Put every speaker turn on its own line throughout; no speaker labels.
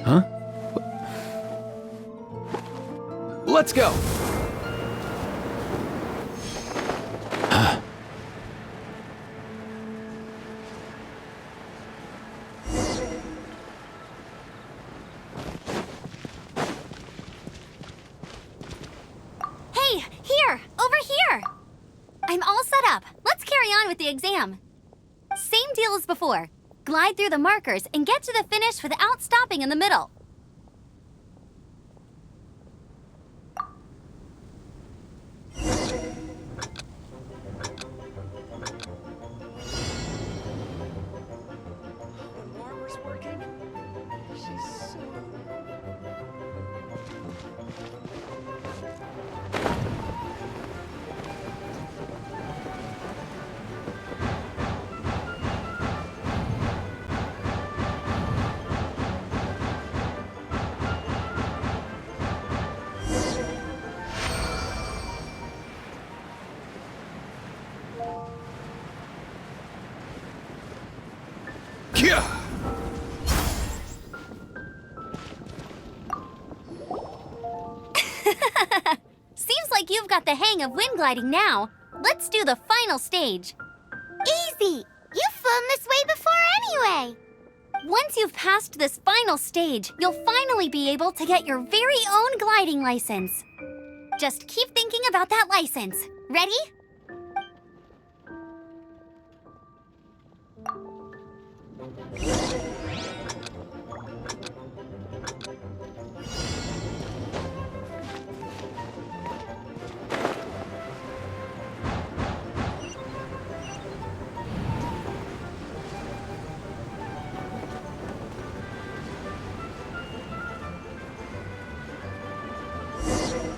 Huh? Let's go!
Hey, here! Over here! I'm all set up. Let's carry on with the exam. Same deal as before. Glide through the markers and get to the finish without stopping in the middle. Seems like you've got the hang of wind gliding now. Let's do the final stage.
Easy! You've flown this way before anyway!
Once you've passed this final stage, you'll finally be able to get your very own gliding license. Just keep thinking about that license. Ready?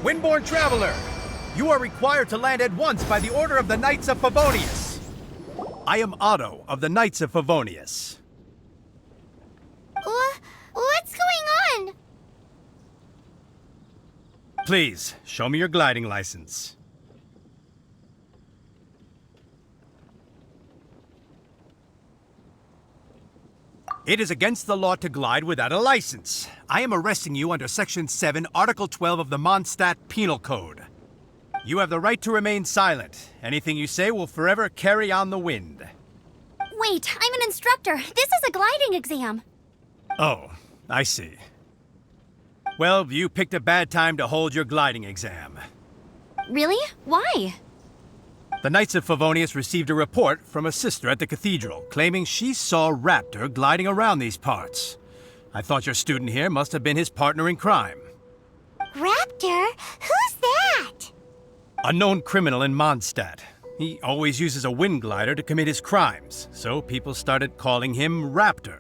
Windborne Traveler, you are required to land at once by the order of the Knights of Favonius. I am Otto of the Knights of Favonius.
What's going on?
Please, show me your gliding license. It is against the law to glide without a license. I am arresting you under Section 7, Article 12 of the Montstadt Penal Code. You have the right to remain silent. Anything you say will forever carry on the wind.
Wait, I'm an instructor. This is a gliding exam.
Oh, I see. Well, you picked a bad time to hold your gliding exam.
Really? Why?
The Knights of Favonius received a report from a sister at the cathedral claiming she saw Raptor gliding around these parts. I thought your student here must have been his partner in crime.
Raptor? Who's that?
A known criminal in Montstadt. He always uses a wind glider to commit his crimes, so people started calling him Raptor.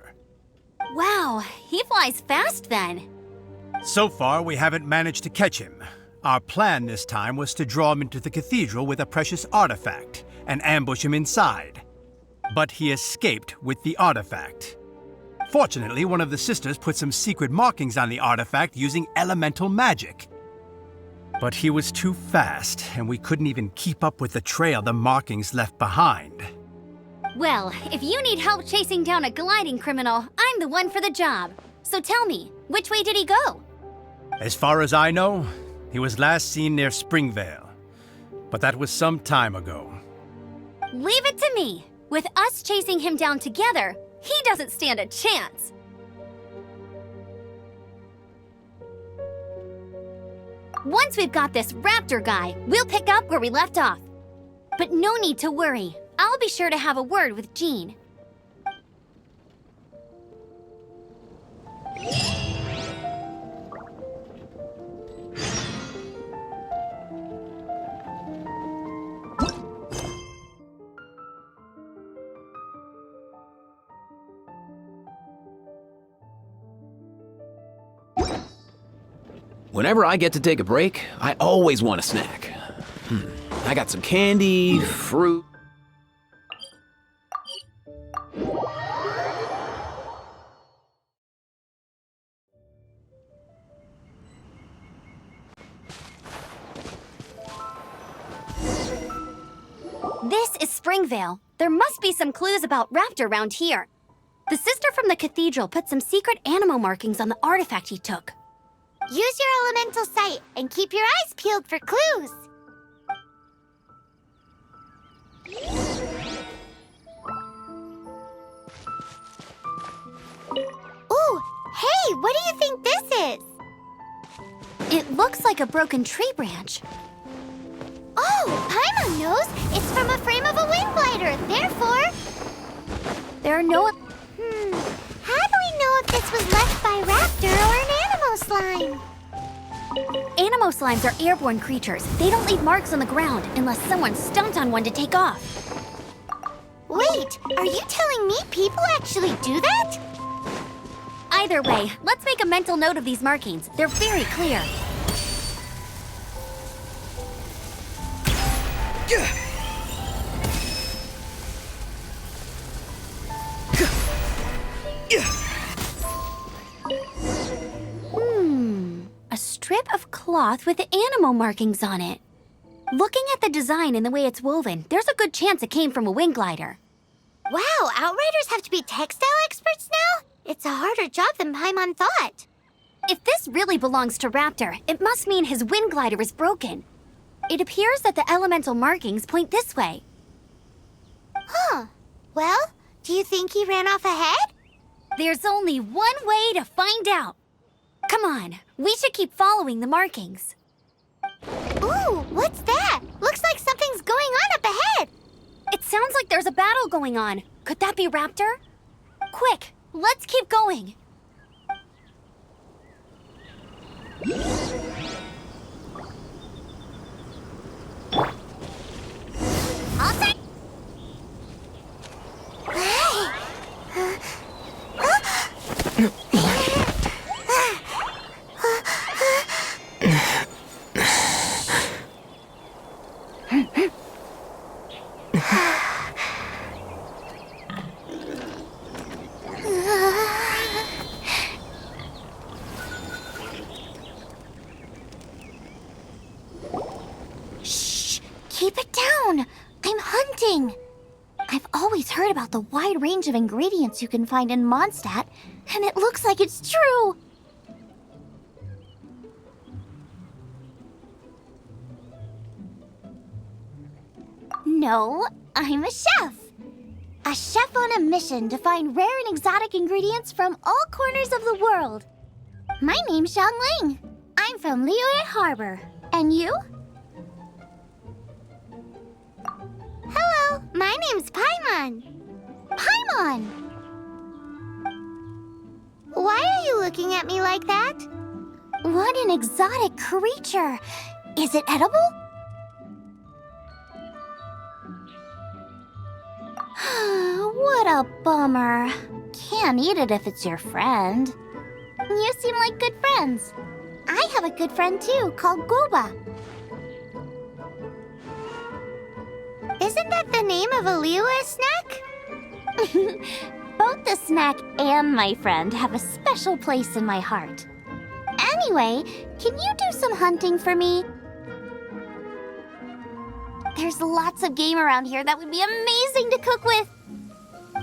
Wow, he flies fast then.
So far, we haven't managed to catch him. Our plan this time was to draw him into the cathedral with a precious artifact and ambush him inside. But he escaped with the artifact. Fortunately, one of the sisters put some secret markings on the artifact using elemental magic. But he was too fast, and we couldn't even keep up with the trail the markings left behind.
Well, if you need help chasing down a gliding criminal, I'm the one for the job. So tell me, which way did he go?
As far as I know, he was last seen near Springvale. But that was some time ago.
Leave it to me. With us chasing him down together, he doesn't stand a chance. Once we've got this Raptor guy, we'll pick up where we left off. But no need to worry. I'll be sure to have a word with Jean.
Whenever I get to take a break, I always want a snack. I got some candy, fruit.
This is Springvale. There must be some clues about Raptor around here. The sister from the cathedral put some secret animo markings on the artifact he took.
Use your elemental sight and keep your eyes peeled for clues. Ooh, hey, what do you think this is?
It looks like a broken tree branch.
Oh, Paimon knows. It's from a frame of a wind glider. Therefore...
There are no...
How do we know if this was left by Raptor or an Animo slime?
Animo slimes are airborne creatures. They don't leave marks on the ground unless someone stomped on one to take off.
Wait, are you telling me people actually do that?
Either way, let's make a mental note of these markings. They're very clear. A strip of cloth with animo markings on it. Looking at the design and the way it's woven, there's a good chance it came from a wind glider.
Wow, Outriders have to be textile experts now? It's a harder job than Paimon thought.
If this really belongs to Raptor, it must mean his wind glider is broken. It appears that the elemental markings point this way.
Huh. Well, do you think he ran off ahead?
There's only one way to find out. Come on, we should keep following the markings.
Ooh, what's that? Looks like something's going on up ahead.
It sounds like there's a battle going on. Could that be Raptor? Quick, let's keep going.
I'll take...
Shh, keep it down. I'm hunting. I've always heard about the wide range of ingredients you can find in Montstadt, and it looks like it's true. No, I'm a chef. A chef on a mission to find rare and exotic ingredients from all corners of the world. My name's Xiang Ling. I'm from Liyue Harbor. And you?
Hello, my name's Paimon.
Paimon!
Why are you looking at me like that?
What an exotic creature! Is it edible? What a bummer. Can't eat it if it's your friend. You seem like good friends. I have a good friend too, called Goba.
Isn't that the name of a Liyue snack?
Both the snack and my friend have a special place in my heart. Anyway, can you do some hunting for me? There's lots of game around here that would be amazing to cook with.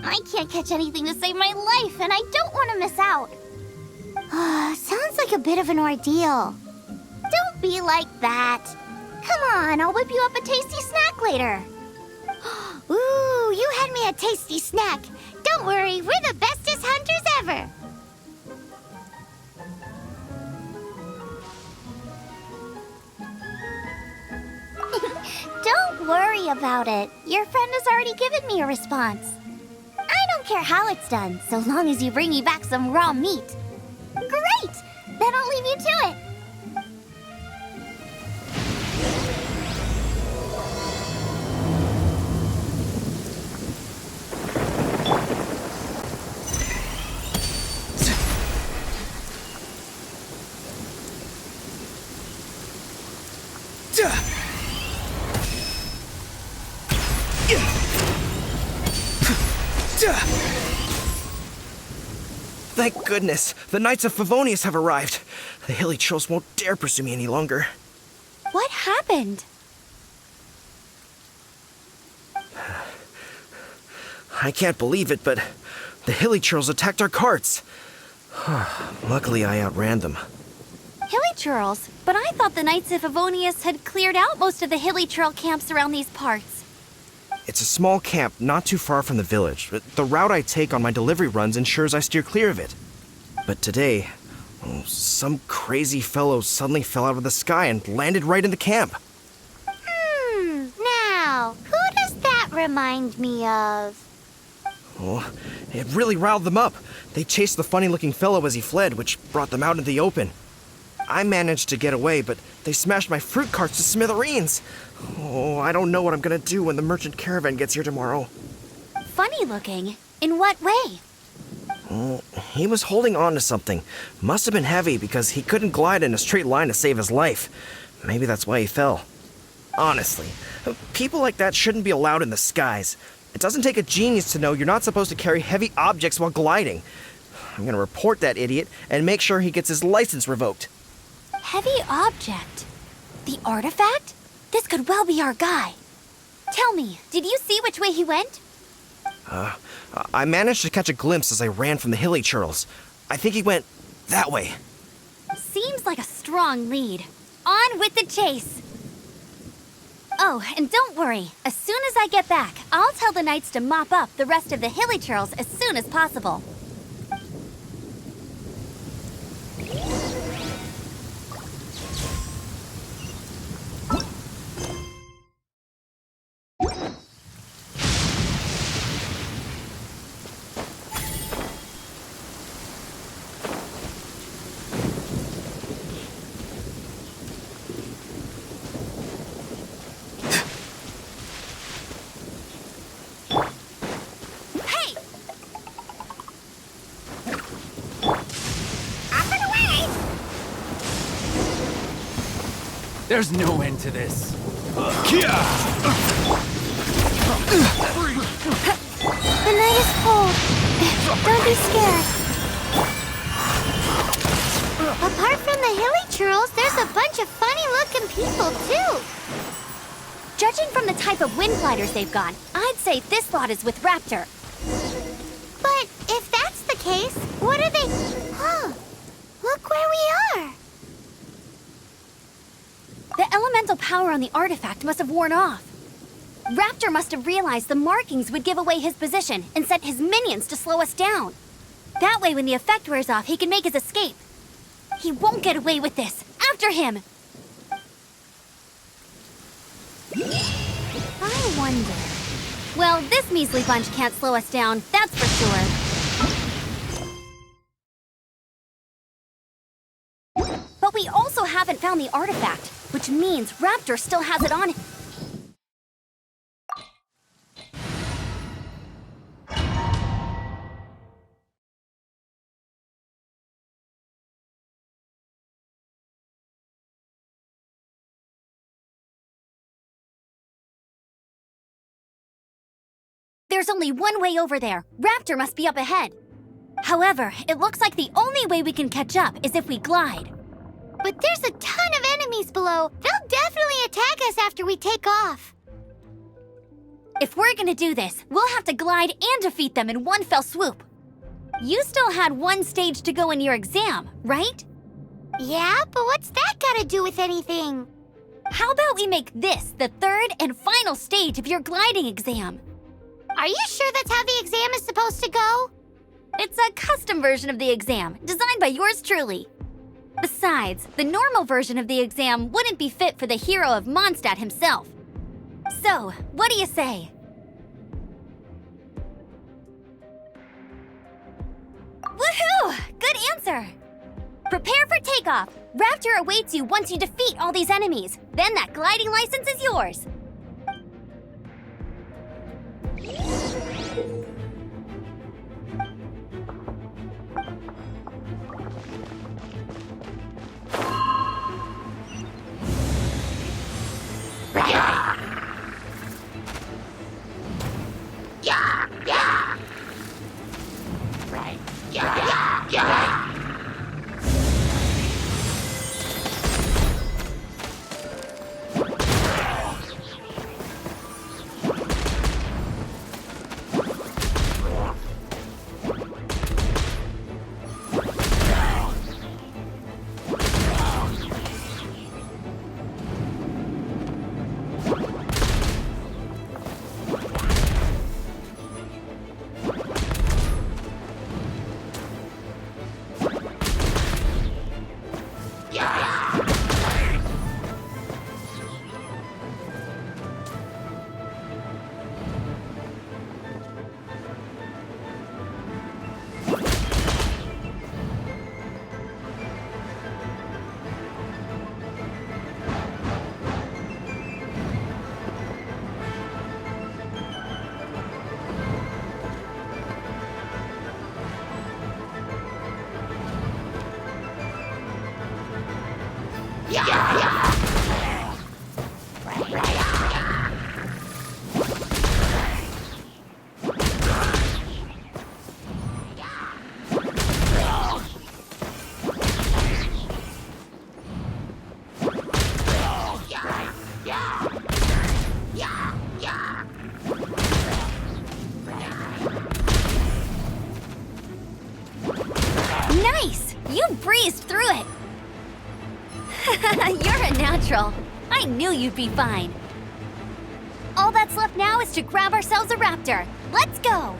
I can't catch anything to save my life, and I don't want to miss out.
Sounds like a bit of an ordeal.
Don't be like that. Come on, I'll whip you up a tasty snack later.
Ooh, you had me a tasty snack. Don't worry, we're the bestest hunters ever.
Don't worry about it. Your friend has already given me a response. I don't care how it's done, so long as you bring me back some raw meat. Great! Then I'll leave you to it.
Thank goodness, the Knights of Favonius have arrived. The hilly trolls won't dare pursue me any longer.
What happened?
I can't believe it, but The hilly churls attacked our carts. Luckily, I outran them.
Hilly churls? But I thought the Knights of Favonius had cleared out most of the hilly churl camps around these parts.
It's a small camp not too far from the village. The route I take on my delivery runs ensures I steer clear of it. But today, some crazy fellow suddenly fell out of the sky and landed right in the camp.
Now, who does that remind me of?
Oh, it really riled them up. They chased the funny-looking fellow as he fled, which brought them out into the open. I managed to get away, but they smashed my fruit carts to smithereens. Oh, I don't know what I'm gonna do when the merchant caravan gets here tomorrow.
Funny looking? In what way?
He was holding on to something. Must have been heavy because he couldn't glide in a straight line to save his life. Maybe that's why he fell. Honestly, people like that shouldn't be allowed in the skies. It doesn't take a genius to know you're not supposed to carry heavy objects while gliding. I'm gonna report that idiot and make sure he gets his license revoked.
Heavy object? The artifact? This could well be our guy. Tell me, did you see which way he went?
I managed to catch a glimpse as I ran from the hilly churls. I think he went that way.
Seems like a strong lead. On with the chase! Oh, and don't worry. As soon as I get back, I'll tell the knights to mop up the rest of the hilly churls as soon as possible.
There's no end to this.
The night is cold. Don't be scared. Apart from the hilly churls, there's a bunch of funny-looking people, too.
Judging from the type of wind gliders they've got, I'd say this lot is with Raptor.
But if that's the case, what are they... Look where we are.
The elemental power on the artifact must have worn off. Raptor must have realized the markings would give away his position and sent his minions to slow us down. That way, when the effect wears off, he can make his escape. He won't get away with this. After him! I wonder... Well, this measly bunch can't slow us down, that's for sure. But we also haven't found the artifact, which means Raptor still has it on him. There's only one way over there. Raptor must be up ahead. However, it looks like the only way we can catch up is if we glide.
But there's a ton of enemies below. They'll definitely attack us after we take off.
If we're gonna do this, we'll have to glide and defeat them in one fell swoop. You still had one stage to go in your exam, right?
Yeah, but what's that got to do with anything?
How about we make this the third and final stage of your gliding exam?
Are you sure that's how the exam is supposed to go?
It's a custom version of the exam, designed by yours truly. Besides, the normal version of the exam wouldn't be fit for the hero of Montstadt himself. So, what do you say? Woohoo! Good answer! Prepare for takeoff. Raptor awaits you once you defeat all these enemies. Then that gliding license is yours. You breezed through it! You're a natural. I knew you'd be fine. All that's left now is to grab ourselves a raptor. Let's go!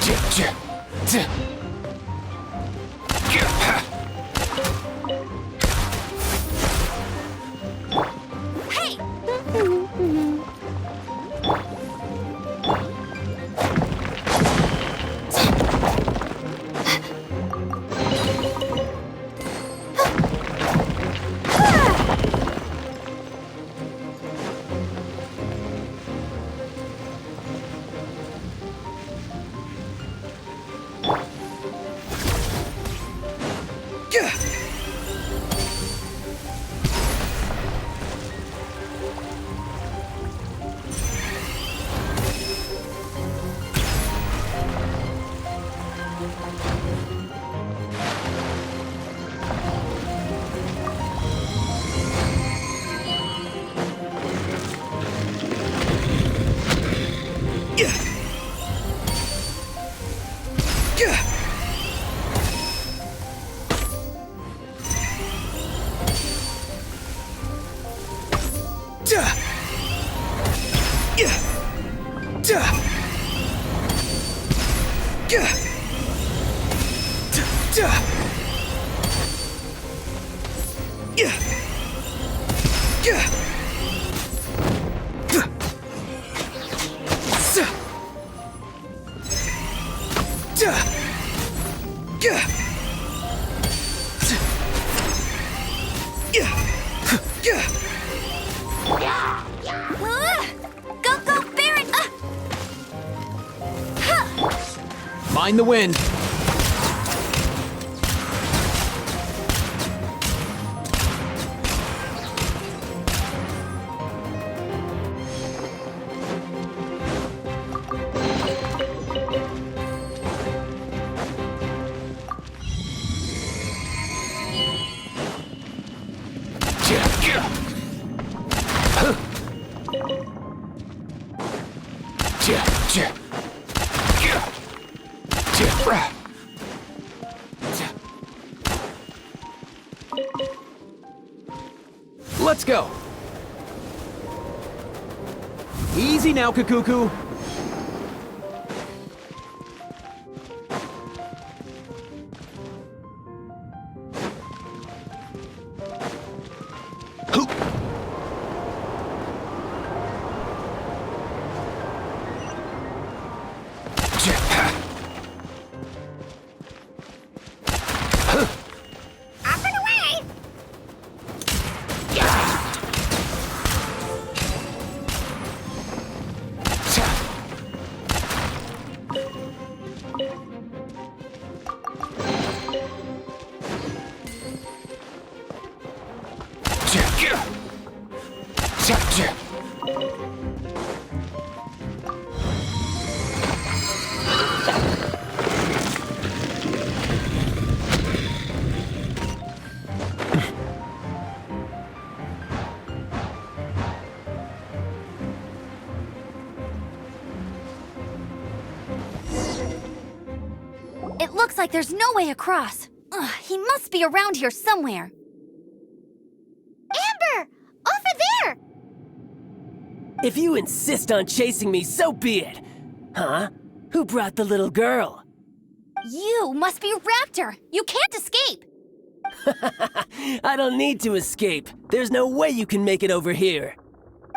Get him! Hey! Go, Baron!
Mind the wind. Let's go. Easy now, Kakuku.
It looks like there's no way across. Ugh, he must be around here somewhere.
Amber! Over there!
If you insist on chasing me, so be it. Huh? Who brought the little girl?
You must be Raptor. You can't escape.
I don't need to escape. There's no way you can make it over here.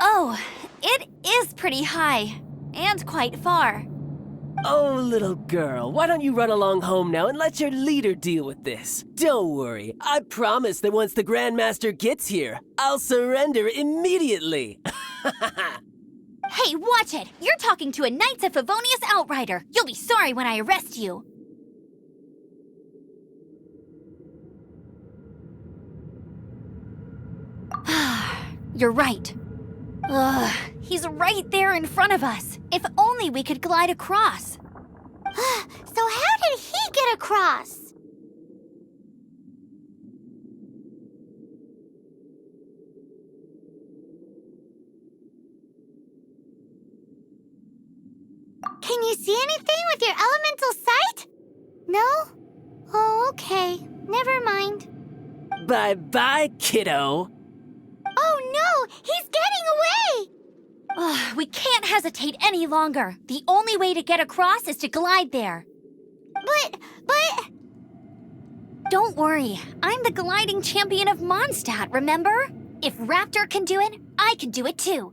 Oh, it is pretty high. And quite far.
Oh, little girl, why don't you run along home now and let your leader deal with this? Don't worry, I promise that once the Grandmaster gets here, I'll surrender immediately.
Hey, watch it! You're talking to a Knights of Favonius Outrider. You'll be sorry when I arrest you. You're right. Ugh, he's right there in front of us. If only we could glide across.
So how did he get across? Can you see anything with your elemental sight? No? Oh, okay. Never mind.
Bye-bye, kiddo.
Oh no! He's getting away!
Ugh, we can't hesitate any longer. The only way to get across is to glide there.
But...
Don't worry. I'm the gliding champion of Montstadt, remember? If Raptor can do it, I can do it too.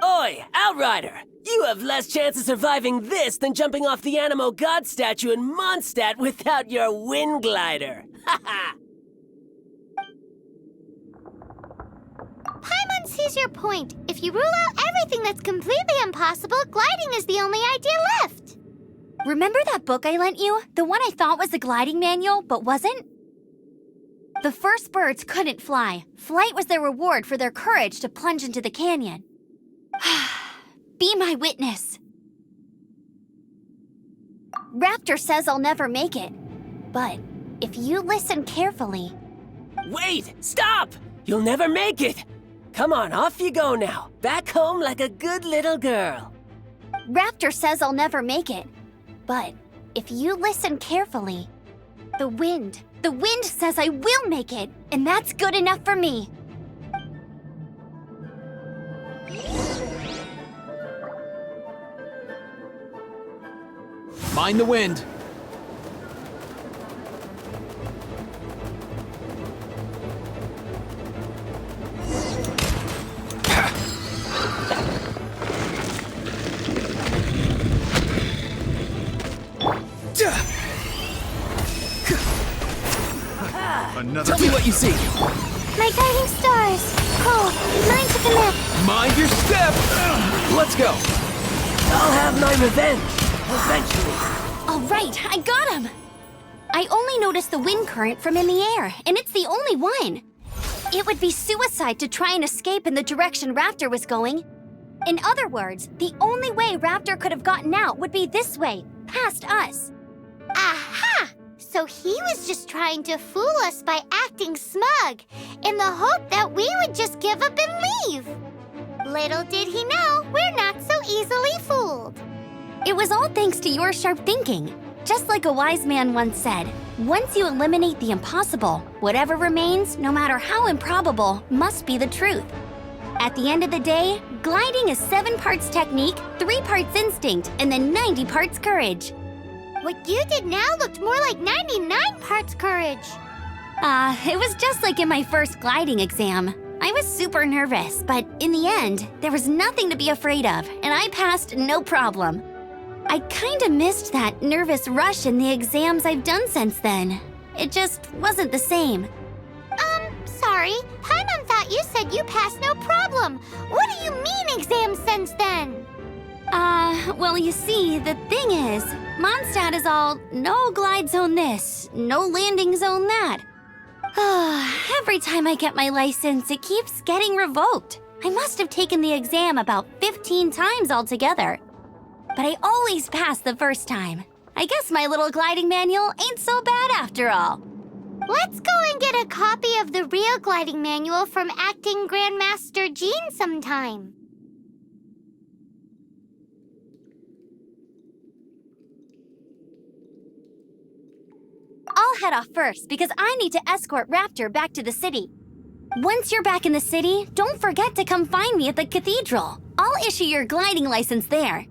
Oi, Outrider! You have less chance of surviving this than jumping off the Animo God statue in Montstadt without your wind glider. Haha!
Paimon sees your point. If you rule out everything that's completely impossible, gliding is the only idea left.
Remember that book I lent you? The one I thought was the gliding manual, but wasn't? The first birds couldn't fly. Flight was their reward for their courage to plunge into the canyon. Be my witness. Raptor says I'll never make it. But if you listen carefully...
Wait! Stop! You'll never make it! Come on, off you go now. Back home like a good little girl.
Raptor says I'll never make it. But if you listen carefully, the wind says I will make it, and that's good enough for me.
Mind the wind.
Another.
Tell me what you see.
My guiding stars. Cool. Mine to connect.
Mind your step. Let's go.
I'll have my revenge. Eventually.
All right, I got him. I only noticed the wind current from in the air, and it's the only one. It would be suicide to try and escape in the direction Raptor was going. In other words, the only way Raptor could have gotten out would be this way, past us.
Aha! So he was just trying to fool us by acting smug, in the hope that we would just give up and leave. Little did he know, we're not so easily fooled.
It was all thanks to your sharp thinking. Just like a wise man once said, once you eliminate the impossible, whatever remains, no matter how improbable, must be the truth. At the end of the day, gliding is 7 parts technique, 3 parts instinct, and then 90 parts courage.
What you did now looked more like 99 parts courage.
It was just like in my first gliding exam. I was super nervous, but in the end, there was nothing to be afraid of, and I passed no problem. I kinda missed that nervous rush in the exams I've done since then. It just wasn't the same.
Sorry. Paimon thought you said you passed no problem. What do you mean exams since then?
Well, you see, the thing is, Montstadt is all no glide zone this, no landing zone that. Every time I get my license, it keeps getting revoked. I must have taken the exam about 15 times altogether. But I always pass the first time. I guess my little gliding manual ain't so bad after all.
Let's go and get a copy of the real gliding manual from Acting Grandmaster Jean sometime.
head off first because I need to escort Raptor back to the city. Once you're back in the city, don't forget to come find me at the cathedral. I'll issue your gliding license there.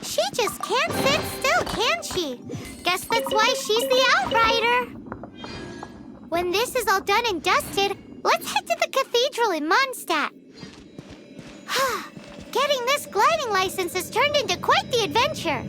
She just can't sit still, can she? Guess that's why she's the Outrider. When this is all done and dusted, let's head to the cathedral in Montstadt. Getting this gliding license has turned into quite the adventure.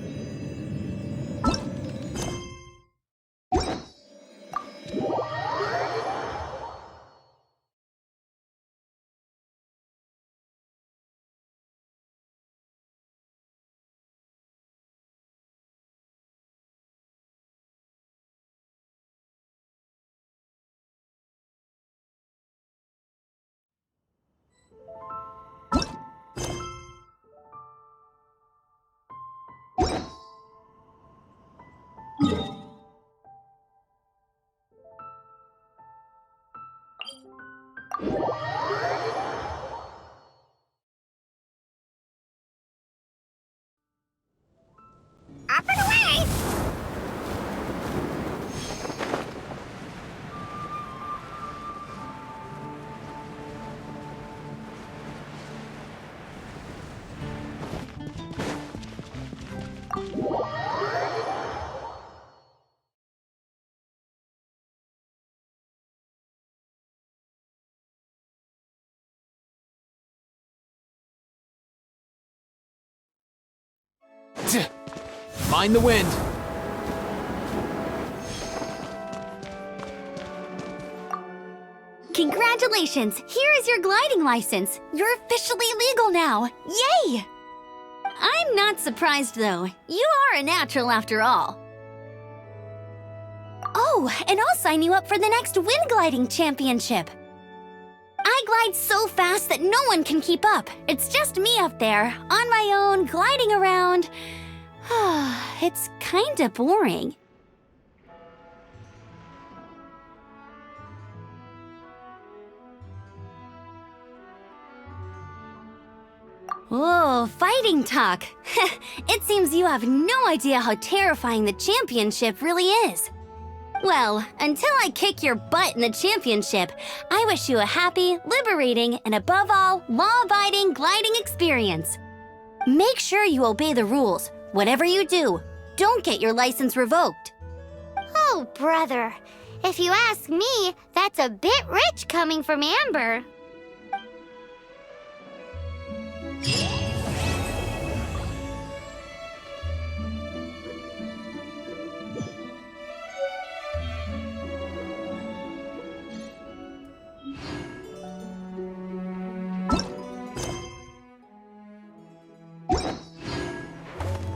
Up and away!
Mind the wind.
Congratulations! Here is your gliding license. You're officially legal now. Yay! I'm not surprised, though. You are a natural after all. Oh, and I'll sign you up for the next wind gliding championship. I glide so fast that no one can keep up. It's just me up there, on my own, gliding around. It's kinda boring. Oh, fighting talk. It seems you have no idea how terrifying the championship really is. Well, until I kick your butt in the championship, I wish you a happy, liberating, and above all, law-abiding gliding experience. Make sure you obey the rules. Whatever you do, don't get your license revoked.
Oh, brother. If you ask me, that's a bit rich coming from Amber.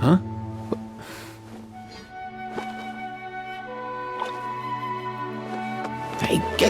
Huh? Hey, get